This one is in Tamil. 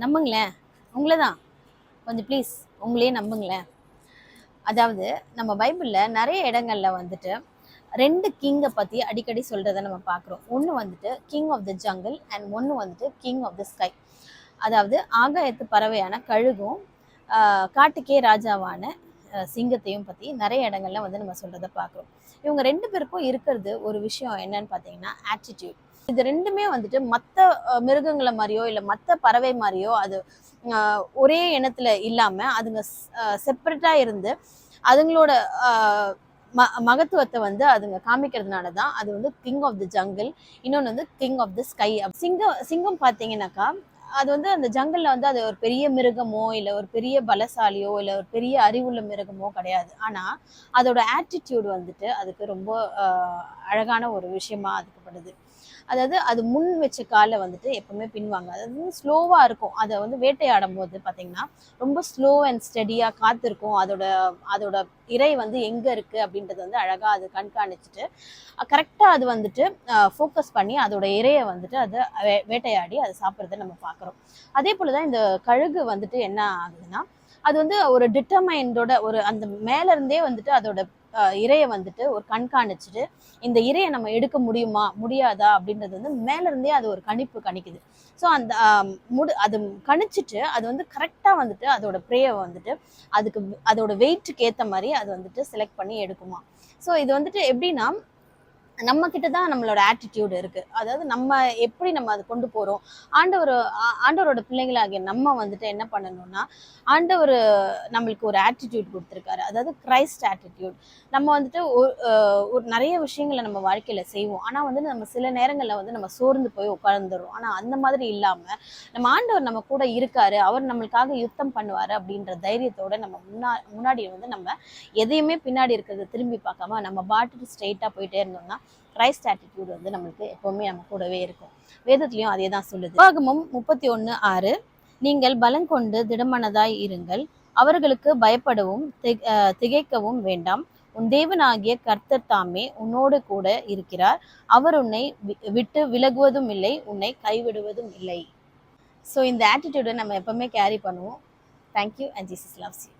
நம்புங்களேன். உங்கள தான். கொஞ்சம் ப்ளீஸ் உங்களையே நம்புங்களேன். அதாவது நம்ம பைபிள்ல நெறைய இடங்கள்ல வந்துட்டு 2 கிங்க பத்தி அடிக்கடி சொல்றத நம்ம பார்க்குறோம். ஒண்ணு வந்துட்டு king of the jungle and ஒண்ணு வந்துட்டு கிங் ஆஃப் த ஸ்கை. அதாவது ஆகாயத்து பறவையான கழுகும், காட்டுக்கே ராஜாவான சிங்கத்தையும் பத்தி நெறைய இடங்கள்ல வந்து நம்ம சொல்றத பார்க்குறோம். இவங்க 2 பேருக்கும் இருக்கிறது ஒரு விஷயம் என்னன்னு பார்த்தீங்கன்னா, ஆட்டிட்யூட். இது 2மே வந்துட்டு மத்த மிருகங்கள மாரியோ, இல்ல மத்த பறவை மாரியோ அது ஒரே இனத்துல இல்லாம அதுங்க செப்பரேட்டா இருந்து அதுங்களோட மகத்துவத்தை வந்து அதுங்க காமிக்கிறதுனால தான் அது வந்து கிங் ஆஃப் த ஜங்கிள், இன்னொன்று வந்து கிங் ஆஃப் த ஸ்கை. சிங்கம் சிங்கம் பார்த்தீங்கன்னாக்கா அது வந்து அந்த ஜங்கிளில் வந்து அது ஒரு பெரிய மிருகமோ இல்லை ஒரு பெரிய பலசாலியோ இல்லை ஒரு பெரிய அறிவுள்ள மிருகமோ கிடையாது. ஆனால் அதோட ஆட்டிடியூட் வந்துட்டு அதுக்கு ரொம்ப அழகான ஒரு விஷயமா அதுக்குப்படுது. அதாவது அது முன் வச்ச காலை வந்துட்டு எப்பவுமே பின்வாங்க. அதாவது ஸ்லோவா இருக்கும். அதை வந்து வேட்டையாடும் போது பார்த்தீங்கன்னா ரொம்ப ஸ்லோ அண்ட் ஸ்டெடியா காத்திருக்கும். அதோட அதோட இறை வந்து எங்க இருக்கு அப்படின்றது வந்து அழகா அது கண்காணிச்சுட்டு கரெக்டா அது வந்துட்டு ஃபோக்கஸ் பண்ணி அதோட இறையை வந்துட்டு அதை வேட்டையாடி அதை சாப்பிட்றத நம்ம பார்க்குறோம். அதே போலதான் இந்த கழுகு வந்துட்டு என்ன ஆகுதுன்னா அது வந்து ஒரு டிட்டர்மைண்டோட ஒரு அந்த மேல இருந்தே வந்துட்டு அதோட இறையை வந்துட்டு ஒரு கண்காணிச்சுட்டு இந்த இறையை நம்ம எடுக்க முடியுமா முடியாதா அப்படின்றது வந்து மேல இருந்தே அது ஒரு கணிப்பு கணிக்குது. ஸோ அந்த அது கணிச்சிட்டு அது வந்து கரெக்டா வந்துட்டு அதோட ப்ரேயை வந்துட்டு அதுக்கு அதோட வெயிட்டுக்கு ஏற்ற மாதிரி அது வந்துட்டு செலக்ட் பண்ணி எடுக்குமா. ஸோ இது வந்துட்டு எப்படின்னா நம்ம கிட்ட தான் நம்மளோட ஆட்டிடியூட் இருக்கு. அதாவது நம்ம எப்படி நம்ம அதை கொண்டு போறோம். ஆண்டவரோட பிள்ளைங்களாகிய நம்ம வந்துட்டு என்ன பண்ணணும்னா ஆண்டவர் நம்மளுக்கு ஒரு ஆட்டிடியூட் கொடுத்துருக்காரு. அதாவது கிரைஸ்ட் ஆட்டிடியூட். நம்ம வந்துட்டு ஒரு நிறைய விஷயங்களை நம்ம வாழ்க்கையில செய்வோம். ஆனா வந்து நம்ம சில நேரங்கள்ல வந்து நம்ம சோர்ந்து போய் உட்கார்ந்துரும். ஆனா அந்த மாதிரி இல்லாம நம்ம ஆண்டவர் நம்ம கூட இருக்காரு, அவர் நம்மளுக்காக யுத்தம் பண்ணுவாரு அப்படின்ற தைரியத்தோட நம்ம முன்னாடி வந்து நம்ம எதையுமே பின்னாடி இருக்கிறத திரும்பி பார்க்காம நம்ம பாட்டுக்கு ஸ்ட்ரெயிட்டா போயிட்டே இருந்தோம்னா கிரைஸ்ட் ஆட்டிடியூட் வந்து நம்மளுக்கு எப்பவுமே நம்ம கூடவே இருக்கும். வேதத்திலையும் அதே தான் சொல்லுது. உபாகமம் 31:6 நீங்கள் பலங்கொண்டு திடமனதாய் இருங்கள், அவர்களுக்கு பயப்படவும் திகைக்கவும் வேண்டாம், உன் தேவனாகிய கர்த்தர் தாமே உன்னோடு கூட இருக்கிறார், அவர் உன்னை விட்டு விலகுவதும் இல்லை, உன்னை கைவிடுவதும் இல்லை. ஸோ இந்த ஆட்டிடியூடை நம்ம எப்பவுமே கேரி பண்ணுவோம். Thank you and Jesus loves you.